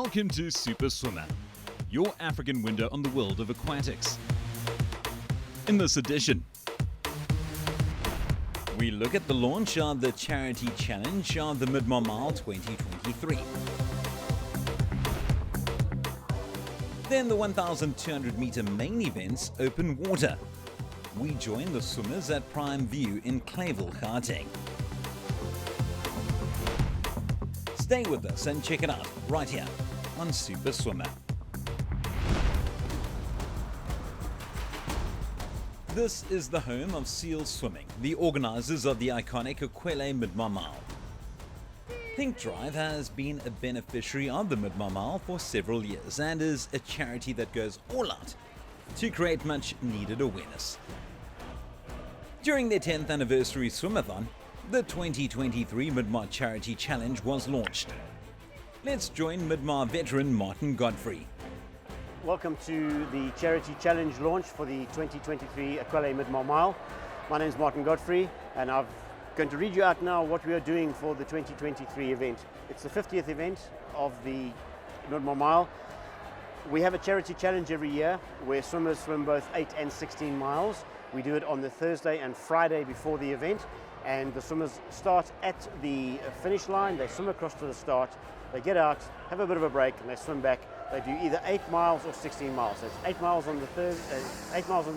Welcome to Superswimmer, your African window on the world of aquatics. In this edition, we look at the launch of the Charity Challenge of the Mid-Mar Mile 2023. Then the 1,200 meter main event's open water. We join the swimmers at Prime View in Clayville, Gauteng. Stay with us and check it out right here on Superswimmer. This is the home of Seal Swimming, the organisers of the iconic Ekwele Mid-Mar Mile. Pink Drive has been a beneficiary of the Mid-Mar Mile for several years and is a charity that goes all out to create much needed awareness. During their 10th anniversary swimathon, the 2023 Mid-Mar Charity Challenge was launched. Let's join Mid-Mar veteran Martin Godfrey. Welcome to the Charity Challenge launch for the 2023 Ekwele Mid-Mar Mile. My name is Martin Godfrey and I'm going to read you out now what we are doing for the 2023 event. It's the 50th event of the Mid-Mar Mile. We have a charity challenge every year where swimmers swim both 8 and 16 miles. We do it on the Thursday and Friday before the event, and the swimmers start at the finish line. They swim across to the start, they get out, have a bit of a break, and they swim back. They do either 8 miles or 16 miles. So it's 8 miles on the Thursday, 8 miles on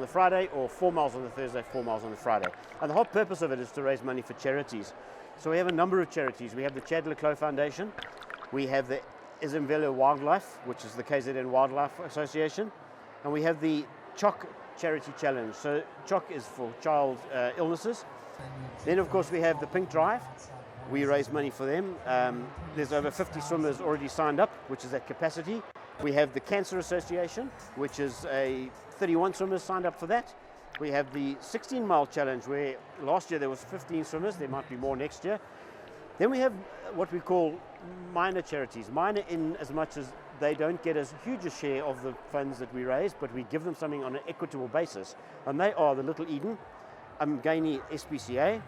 the Friday, or 4 miles on the Thursday, 4 miles on the Friday. And the whole purpose of it is to raise money for charities. So we have a number of charities. We have the Chad Leclos Foundation, we have the Izimvelo Wildlife, which is the KZN Wildlife Association, and we have the CHOC Charity Challenge. So CHOC is for child illnesses. Then of course we have the Pink Drive. We raise money for them. There's over 50 swimmers already signed up, which is at capacity. We have the Cancer Association, which is 31 swimmers signed up for that. We have the 16 mile challenge, where last year there was 15 swimmers. There might be more next year. Then we have what we call minor charities. Minor in as much as they don't get as huge a share of the funds that we raise, but we give them something on an equitable basis. And they are the Little Eden, Umgani SPCA,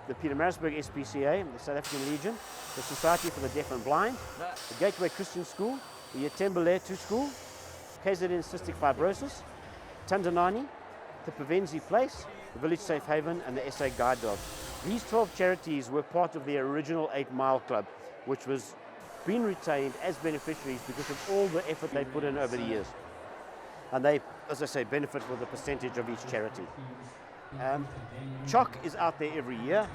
the Pietermaritzburg SPCA, the South African Legion, the Society for the Deaf and Blind, the Gateway Christian School, the Yatembeletu School, KZN Cystic Fibrosis, Tandanani, the Pavenzi Place, the Village Safe Haven, and the SA Guide Dogs. These 12 charities were part of the original 8 Mile Club, which was been retained as beneficiaries because of all the effort they put in over the years. And they, as I say, benefit with a percentage of each charity. CHOC is out there every year.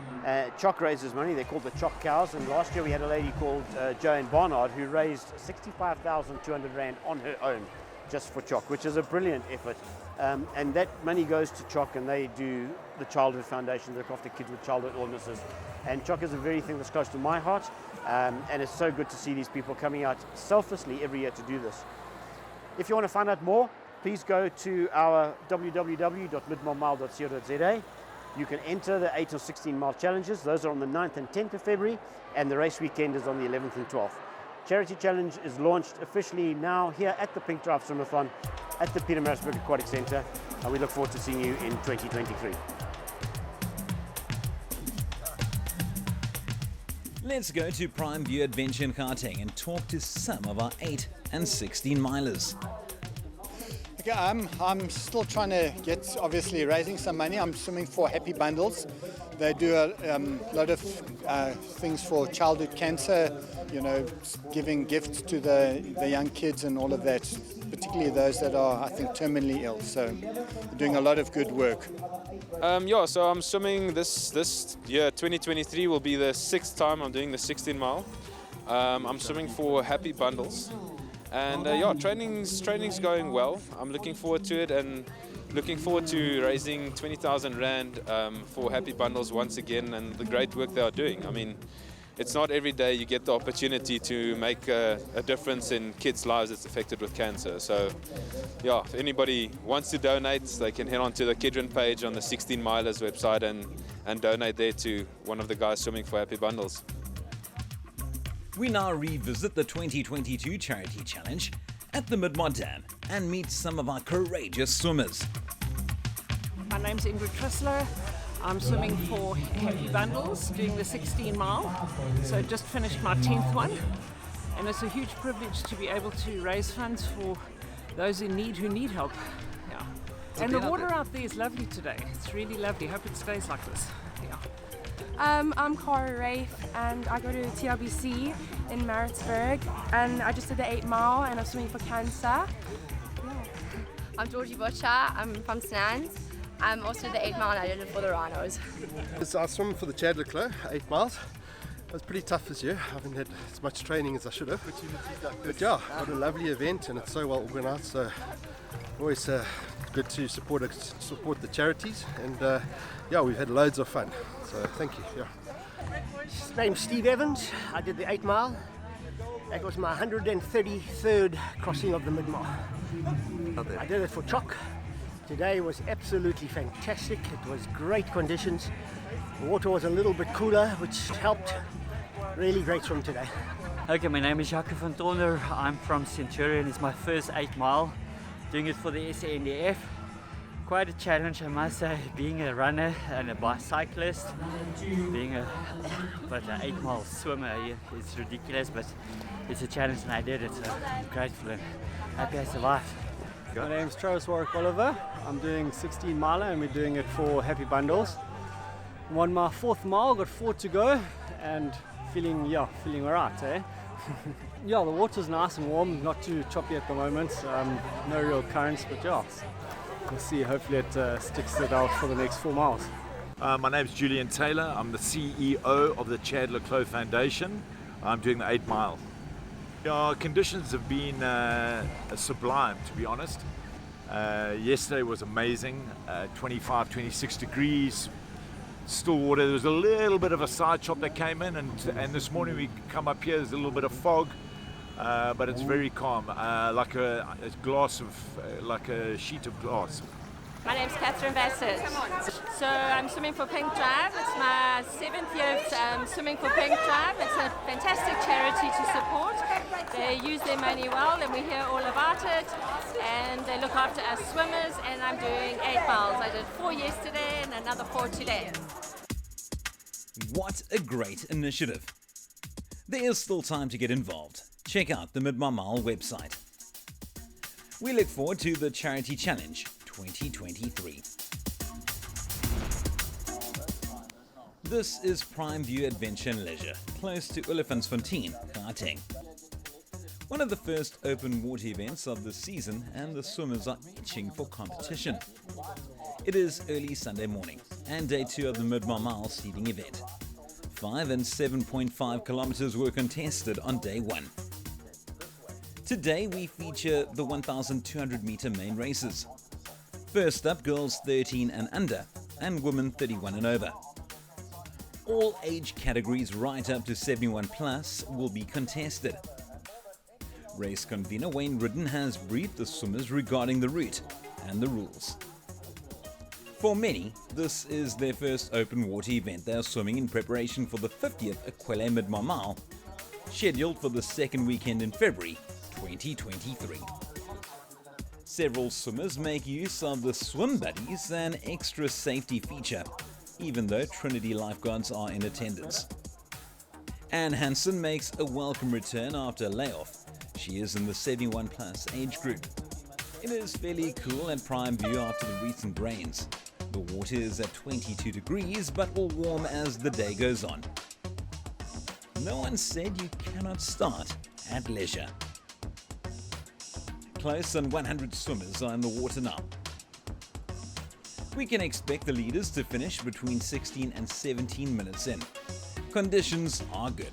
CHOC raises money. They're called the CHOC Cows. And last year we had a lady called Joanne Barnard who raised 65,200 Rand on her own just for CHOC, which is a brilliant effort. And that money goes to CHOC, and they do the Childhood Foundation, they look after kids with childhood illnesses. And CHOC is a very thing that's close to my heart. And it's so good to see these people coming out selflessly every year to do this. If you want to find out more, please go to our www.midmarmile.co.za. You can enter the 8 or 16 mile challenges. Those are on the 9th and 10th of February, and the race weekend is on the 11th and 12th. Charity Challenge is launched officially now here at the Pink Drive Swimathon at the Pietermaritzburg Aquatic Centre, and we look forward to seeing you in 2023. let's go to Prime View Adventure in Gauteng and talk to some of our 8 and 16 milers. Okay, I'm still trying to get, obviously, raising some money. I'm swimming for Happy Bundles. They do a lot of things for childhood cancer, you know, giving gifts to the young kids and all of that, particularly those that are, I think, terminally ill. So doing a lot of good work. So I'm swimming this year, 2023 will be the 6th time I'm doing the 16 mile. I'm swimming for Happy Bundles. And training's going well. I'm looking forward to it and looking forward to raising 20,000 Rand for Happy Bundles once again, and the great work they are doing. I mean, it's not every day you get the opportunity to make a difference in kids' lives that's affected with cancer. So, if anybody wants to donate, they can head on to the Kidron page on the 16 Milers website and donate there to one of the guys swimming for Happy Bundles. We now revisit the 2022 Charity Challenge at the Mid-Mar Dam and meet some of our courageous swimmers. My name's Ingrid Trissler. I'm swimming for Happy Bundles, doing the 16 mile. So just finished my 10th one. and it's a huge privilege to be able to raise funds for those in need who need help. Yeah. And the water out there is lovely today. It's really lovely. Hope it stays like this. Yeah. I'm Cara Rafe and I go to TRBC in Maritzburg, and I just did the 8 mile and I'm swimming for cancer. I'm Georgie Butcher, I'm from Snans. I'm also the 8 mile and I did it for the Rhinos. I swam for the Chandler Clough, 8 miles. It was pretty tough this year. I haven't had as much training as I should have. But yeah, what a lovely event and it's so well organised. So always good to support the charities, and yeah, we've had loads of fun. So thank you. Yeah. My name's Steve Evans. I did the 8 mile. That was my 133rd crossing of the mid-mile. I did it for Chalk. Today was absolutely fantastic. It was great conditions. The water was a little bit cooler, which helped. Really great swim today. Okay, my name is Jacques van Tonder. I'm from Centurion. It's my first 8 mile. Doing it for the SANDF. Quite a challenge, I must say, being a runner and a bicyclist. Being an 8 mile swimmer, it's ridiculous, but it's a challenge and I did it, so I'm grateful and happy I survived. My name's Travis Warwick Oliver. I'm doing 16 miler and we're doing it for Happy Bundles. I'm on my 4th mile, got 4 to go, and feeling alright, eh? Yeah, the water's nice and warm, not too choppy at the moment. No real currents, but yeah, we'll see. Hopefully it sticks it out for the next 4 miles. My name's Julian Taylor. I'm the CEO of the Chandler Clough Foundation. I'm doing the 8 mile. Conditions have been sublime, to be honest. Yesterday was amazing, 25, 26 degrees, still water. There was a little bit of a side chop that came in, and this morning we come up here, there's a little bit of fog, but it's very calm, like a sheet of glass. My name's Catherine Bassett. So I'm swimming for Pink Drive. It's my 7th year swimming for Pink Drive. It's a fantastic charity to support. They use their money well and we hear all about it. And they look after us swimmers, and I'm doing 8 miles. I did 4 yesterday and another 4 today. What a great initiative. There is still time to get involved. Check out the Mid-Mile website. We look forward to the Charity Challenge 2023. This is Prime View Adventure and Leisure, close to Olifantsfontein, Gauteng. One of the first open water events of the season, and the swimmers are itching for competition. It is early Sunday morning and day 2 of the Mid-Mile seeding event. 5 and 7.5 kilometers were contested on day 1. Today we feature the 1,200 meter main races. First up, girls 13 and under, and women 31 and over. All age categories right up to 71 plus will be contested. Race convener Wayne Ridden has briefed the swimmers regarding the route and the rules. For many, this is their first open water event. They are swimming in preparation for the 50th Ekwele Mid-Mile, scheduled for the 2nd weekend in February 2023. Several swimmers make use of the Swim Buddies, an extra safety feature, even though Trinity lifeguards are in attendance. Anne Hansen makes a welcome return after a layoff. She is in the 71 plus age group. It is fairly cool at Prime View after the recent rains. The water is at 22 degrees but will warm as the day goes on. No one said you cannot start at leisure. Close on 100 swimmers are in the water now. We can expect the leaders to finish between 16 and 17 minutes in. Conditions are good.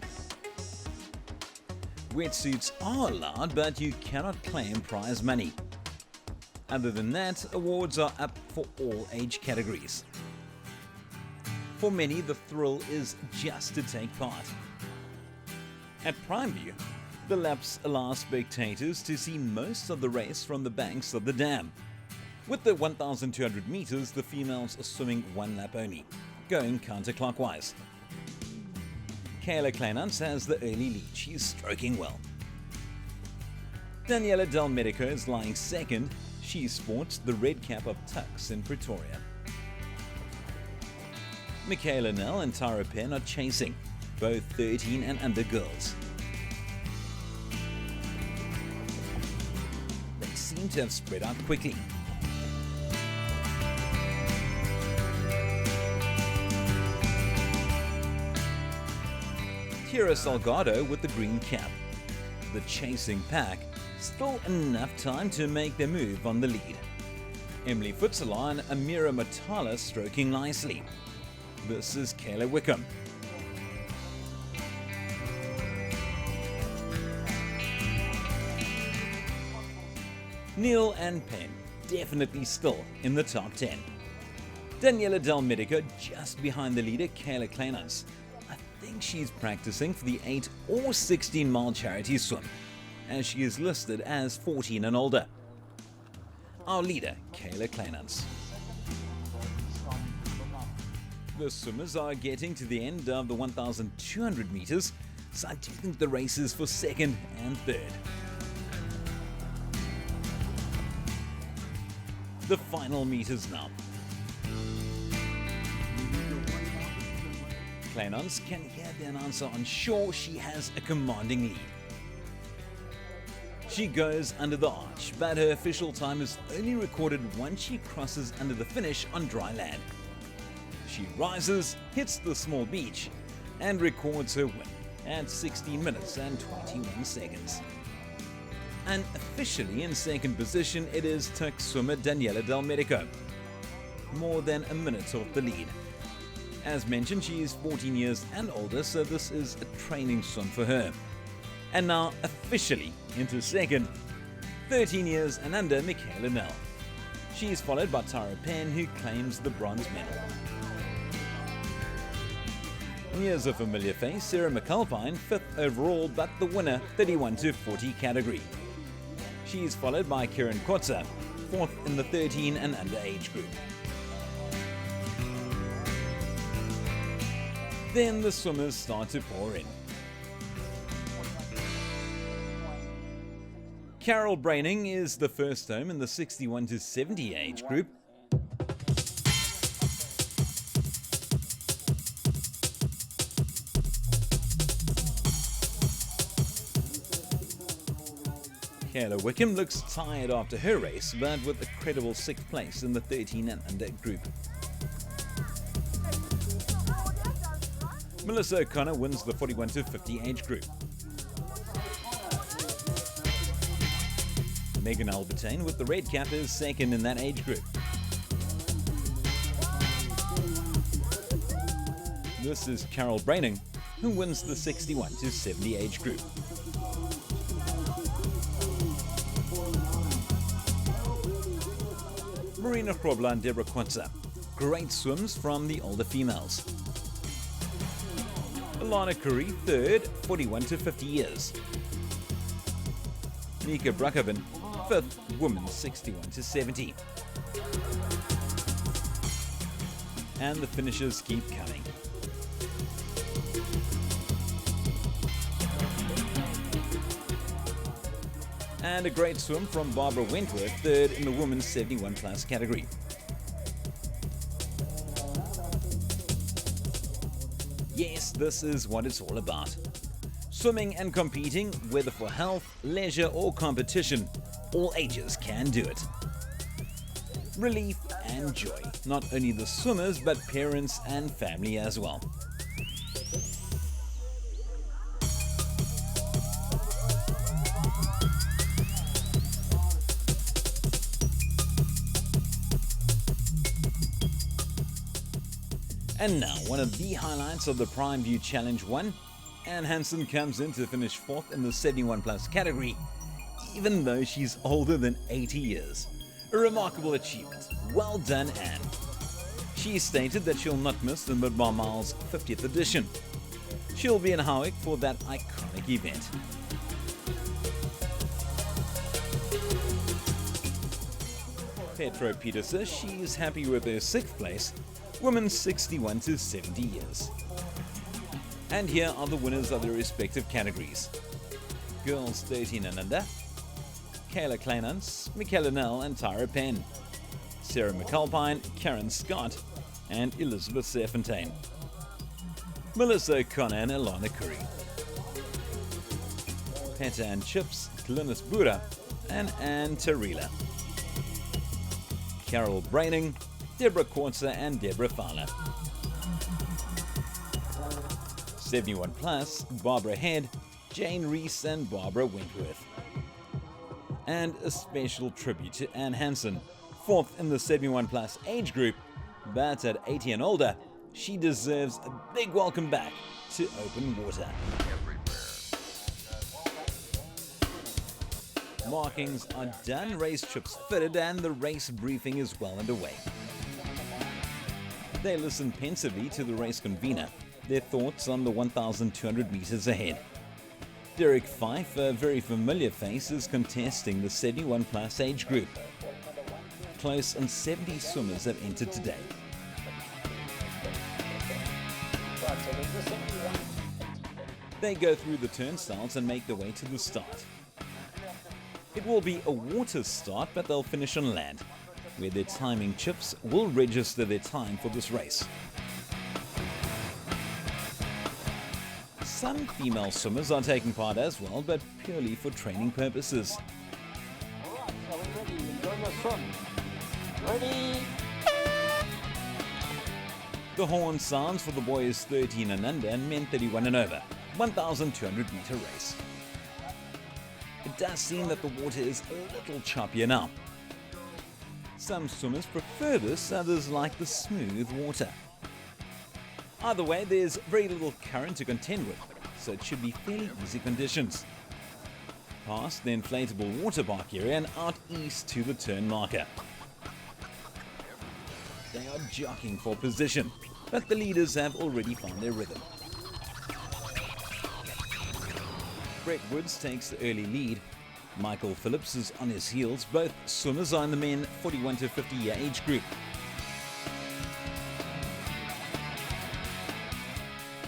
Wetsuits are allowed, but you cannot claim prize money. Other than that, awards are up for all age categories. For many, the thrill is just to take part. At Prime View, the laps allow spectators to see most of the race from the banks of the dam. With the 1,200 meters, the females are swimming 1 lap only, going counterclockwise. Kayla Kleinans has the early lead. She's stroking well. Daniela Del Medico is lying second. She sports the red cap of Tux in Pretoria. Michaela Nell and Tara Penn are chasing, both 13 and under girls. seem to have spread out quickly. Tierra Salgado with the green cap. The chasing pack, still enough time to make their move on the lead. Emily Futsala and Amira Matala stroking nicely. This is Kayla Wickham. Neil and Penn definitely still in the top 10. Daniela Del Medico just behind the leader Kayla Kleinans. I think she's practicing for the 8 or 16 mile charity swim, as she is listed as 14 and older. Our leader, Kayla Kleinans. The swimmers are getting to the end of the 1,200 meters, so I do think the race is for second and third. The final meters now. Kleinans can hear the announcer on shore. She has a commanding lead. She goes under the arch, but her official time is only recorded once she crosses under the finish on dry land. She rises, hits the small beach, and records her win at 16 minutes and 21 seconds. And officially in second position, it is Turk swimmer Daniela Del Medico, more than a minute off the lead. As mentioned, she is 14 years and older, so this is a training swim for her. And now officially into second, 13 years and under, Michaela Nell. She is followed by Tara Penn, who claims the bronze medal. Here's a familiar face, Sarah McAlpine, 5th overall, but the winner 31 to 40 category. She is followed by Kieran Kotza, 4th in the 13 and under age group. Then the swimmers start to pour in. Carol Braining is the first home in the 61 to 70 age group. Kayla Wickham looks tired after her race, but with a credible 6th place in the 13 and under group. Melissa O'Connor wins the 41 to 50 age group. Megan Albertine with the red cap is second in that age group. This is Carol Braining, who wins the 61 to 70 age group. Marina Krobla and Deborah Kwanzaa, great swims from the older females. Alana Curry, 3rd, 41 to 50 years. Nika Brakoven, 5th, women 61 to 70. And the finishers keep coming. And a great swim from Barbara Wentworth, 3rd in the women's 71 plus category. Yes, this is what it's all about. Swimming and competing, whether for health, leisure or competition, all ages can do it. Relief and joy, not only the swimmers but parents and family as well. And now, one of the highlights of the Prime View Challenge 1, Anne Hansen comes in to finish 4th in the 71 plus category, even though she's older than 80 years. A remarkable achievement. Well done, Anne. She stated that she'll not miss the Mid-Mile Miles 50th edition. She'll be in Howick for that iconic event. Petro Peterson, she's happy with her 6th place, women's 61 to 70 years. And here are the winners of their respective categories. Girls 13 and under, Kayla Kleinans, Michaela Nell and Tyra Penn. Sarah McAlpine, Karen Scott, and Elizabeth Serfontaine. Melissa O'Connor and Alana Curry. Peta and Chips, Glynis Bura, and Anne Tarila. Carol Braining, Deborah Kortzer and Deborah Fowler. 71 plus, Barbara Head, Jane Reese and Barbara Wentworth. And a special tribute to Anne Hansen, 4th in the 71 plus age group, but at 80 and older, she deserves a big welcome back to open water. Markings are done, race trips fitted, and the race briefing is well underway. They listen pensively to the race convener, their thoughts on the 1,200 meters ahead. Derek Fife, a very familiar face, is contesting the 71 plus age group. Close on 70 swimmers have entered today. They go through the turnstiles and make their way to the start. It will be a water start, but they'll finish on land, where their timing chips will register their time for this race. Some female swimmers are taking part as well, but purely for training purposes. The horn sounds for the boys 13 and under and men 31 and over, 1,200 meter race. It does seem that the water is a little choppier now. Some swimmers prefer this, others like the smooth water. Either way, there's very little current to contend with, so it should be fairly easy conditions. Past the inflatable water park area and out east to the turn marker. They are jockeying for position, but the leaders have already found their rhythm. Brett Woods takes the early lead. Michael Phillips is on his heels. Both swimmers are in the men 41 to 50 year age group.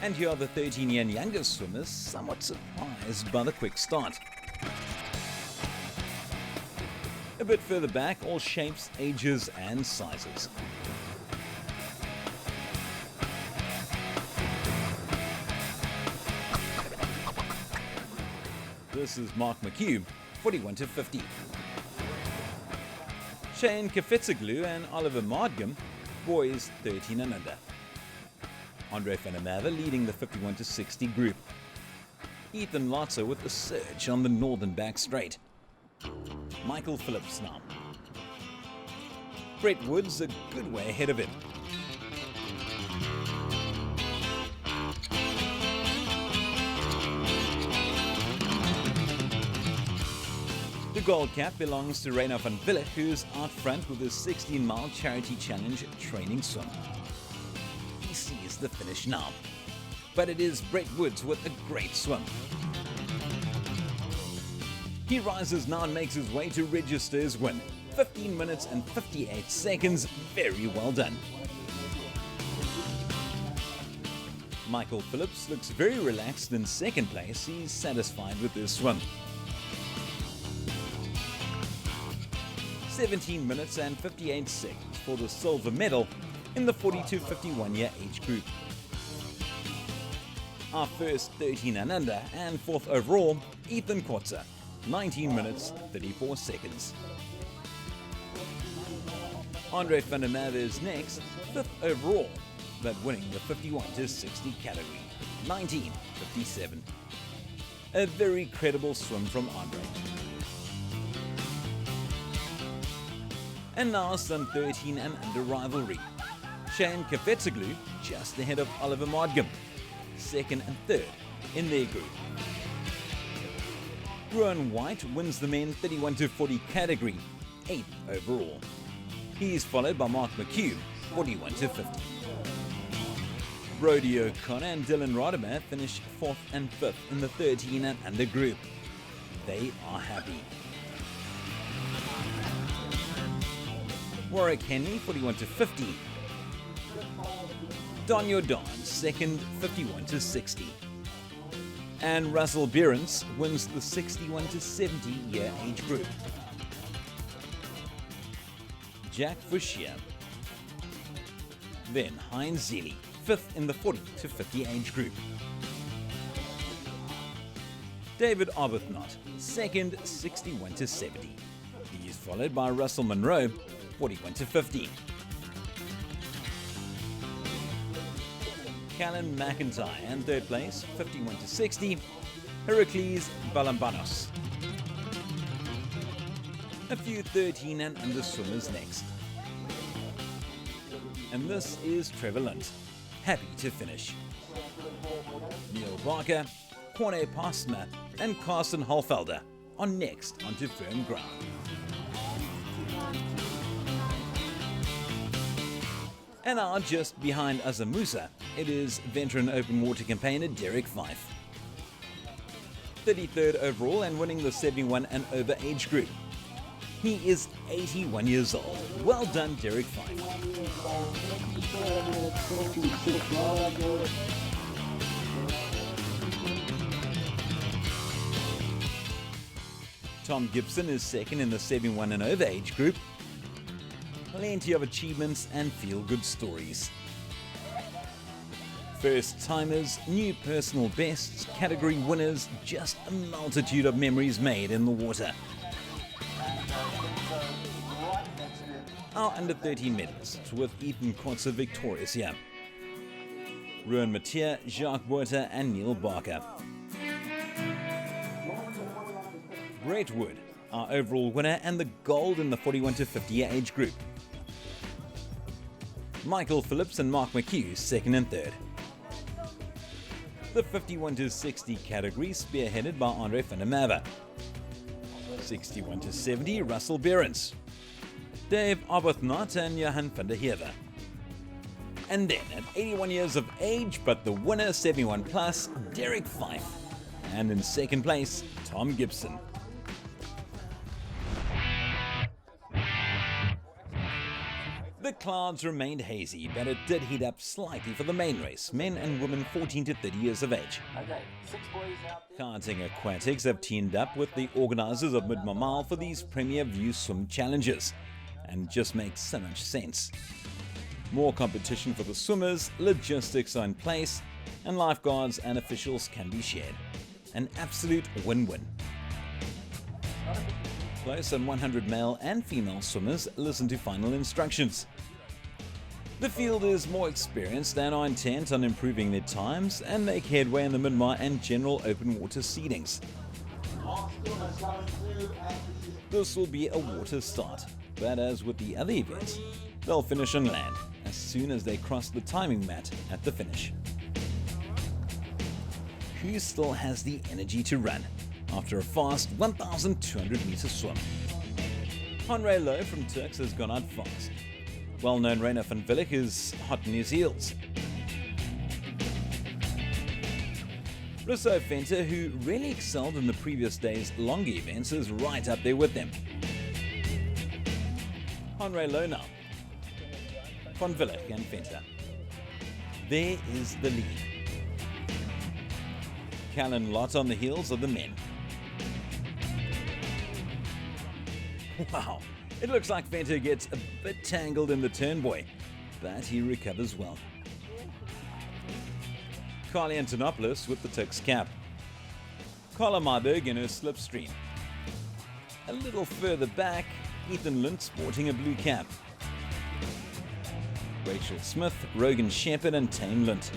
And here are the 13 year and younger swimmers, somewhat surprised by the quick start. A bit further back, all shapes, ages and sizes. This is Mark McHugh, 41 to 50. Shane Kafetzoglu and Oliver Mardgum, boys 13 and under. Andre van der Merwe leading the 51 to 60 group. Ethan Lotzer with a surge on the northern back straight. Michael Phillips now. Brett Woods a good way ahead of him. The gold cap belongs to Reina van Villech, who's out front with his 16-mile Charity Challenge training swim. He sees the finish now, but it is Brett Woods with a great swim. He rises now and makes his way to register his win. 15 minutes and 58 seconds, very well done. Michael Phillips looks very relaxed in second place. He's satisfied with his swim. 17 minutes and 58 seconds for the silver medal in the 40 to 51 year age group. Our first 13 and under and fourth overall, Ethan Kortzer, 19 minutes 34 seconds. Andre van der Merwe is next, fifth overall, but winning the 51 to 60 category, 19:57. A very credible swim from Andre. And now some 13 and under rivalry. Shane Kafetzoglu just ahead of Oliver Mardgum, second and third in their group. Rowan White wins the men 31 to 40 category, 8th overall. He is followed by Mark McHugh, 41 to 50. Brody O'Connor and Dylan Rodimer finish 4th and 5th in the 13 and under group. They are happy. Warwick Henry, 41 to 50. Donio Don, second, 51 to 60. And Russell Behrens wins the 61 to 70 year age group. Jack Fouchier. Then Heinz Zeli, 5th in the 40 to 50 age group. David Arbuthnot, second, 61-70. He is followed by Russell Monroe, 41-50. Callan McIntyre in third place, 51-60. Heracles Balambanos. A few 13 and under swimmers next. And this is Trevor Lunt, happy to finish. Neil Barker, Corne Pastner and Carsten Holfelder are next onto firm ground. And now just behind Asamusa, it is veteran open water campaigner Derek Fife. 33rd overall and winning the 71 and over age group. He is 81 years old. Well done, Derek Fife. Tom Gibson is second in the 71 and over age group. Plenty of achievements and feel-good stories. First-timers, new personal bests, category winners, just a multitude of memories made in the water. Our under-13 medalists, with Ethan Kotzer victorious here. Ruan Mathieu, Jacques Boerter and Neil Barker. Brett Wood, our overall winner and the gold in the 41-50 age group. Michael Phillips and Mark McHugh second and third. The 51-60 category spearheaded by Andre van der Merwe. 61-70 Russell Behrens. Dave Arbuthnot and Johan van der Heever. And then at 81 years of age, but the winner 71 plus, Derek Fife. And in second place, Tom Gibson. The clouds remained hazy, but it did heat up slightly for the main race, men and women 14 to 30 years of age. Karting Aquatics have teamed up with the organisers of Mid-Mamal for these Premier View Swim Challenges, and just makes so much sense. More competition for the swimmers, logistics are in place, and lifeguards and officials can be shared. An absolute win-win. Close on 100 male and female swimmers listen to final instructions. The field is more experienced and are intent on improving their times and make headway in the Myanmar and general open water seedings. This will be a water start, but as with the other events, they'll finish on land as soon as they cross the timing mat at the finish. Who still has the energy to run after a fast 1,200 meter swim? Honray Lowe from Turks has gone out fast. Well-known Rainer van Villick is hot in his heels. Rousseau Venter, who really excelled in the previous day's longer events, is right up there with them. Honray Lowe now. Van Villick and Venter. There is the lead. Callan Lott on the heels of the men. Wow, it looks like Venter gets a bit tangled in the turn buoy, but he recovers well. Carly Antonopoulos with the Turks cap. Carla Marburg in her slipstream. A little further back, Ethan Lunt sporting a blue cap. Rachel Smith, Rogan Shepherd and Tane Lunt.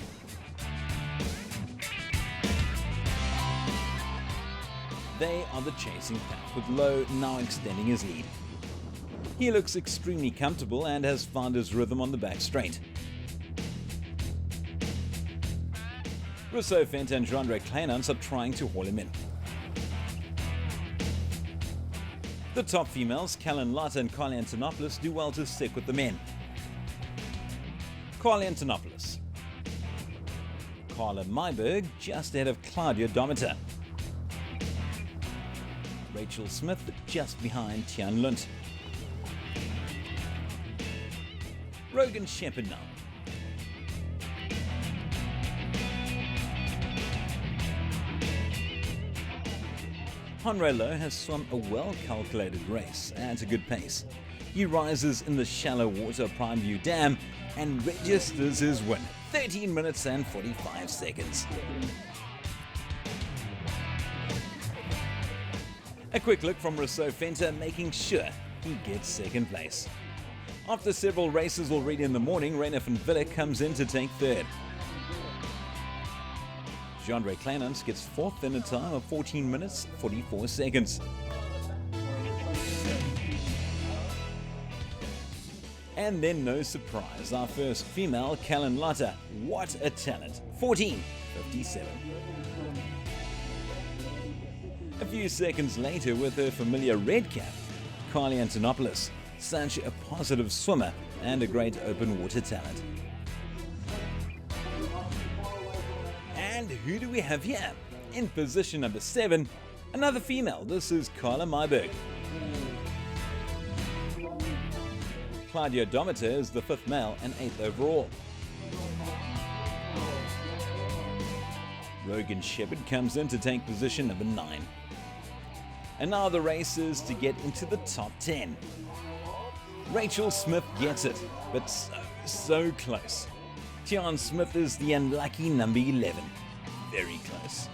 They are the chasing pack, with Lowe now extending his lead. He looks extremely comfortable and has found his rhythm on the back straight. Rousseau Fent and Jean-Andre Kleinans are trying to haul him in. The top females, Callan Lott and Carly Antonopoulos, do well to stick with the men. Carly Antonopoulos. Carla Myberg just ahead of Claudia Dometer. Rachel Smith just behind Tian Lunt. Rogan Shepherd now. Honray Lowe has swum a well-calculated race at a good pace. He rises in the shallow water of Prime View Dam and registers his win, 13 minutes and 45 seconds. A quick look from Rousseau Fenter, making sure he gets second place. After several races already in the morning, Rainer van Villa comes in to take third. Jean-Ray Kleinans gets fourth in a time of 14 minutes 44 seconds. And then, no surprise, our first female, Callan Lotta. What a talent! 14:57. A few seconds later, with her familiar red cap, Kylie Antonopoulos, such a positive swimmer and a great open water talent. And who do we have here? In position number 7, another female. This is Carla Myberg. Claudio Dometer is the 5th male and 8th overall. Rogan Shepard comes in to take position number 9. And now the race is to get into the top 10. Rachel Smith gets it, but so close. Tian Smith is the unlucky number 11. Very close.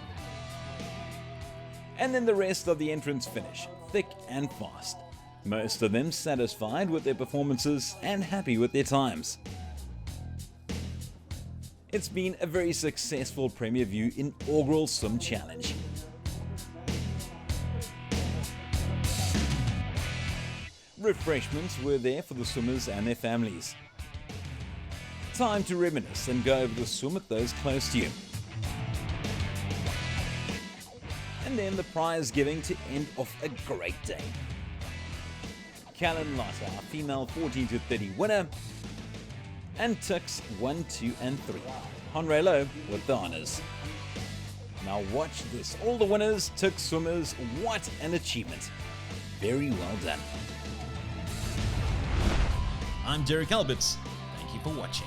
And then the rest of the entrants finish, thick and fast. Most of them satisfied with their performances and happy with their times. It's been a very successful Premier View inaugural swim challenge. Refreshments were there for the swimmers and their families. Time to reminisce and go over the swim with those close to you. And then the prize giving to end off a great day. Callan Lotta, our female 14 to 30 winner, and Tux 1, 2 and 3. Honre Low with the honours. Now watch this, all the winners, Tux swimmers, what an achievement. Very well done. I'm Derek Alberts. Thank you for watching.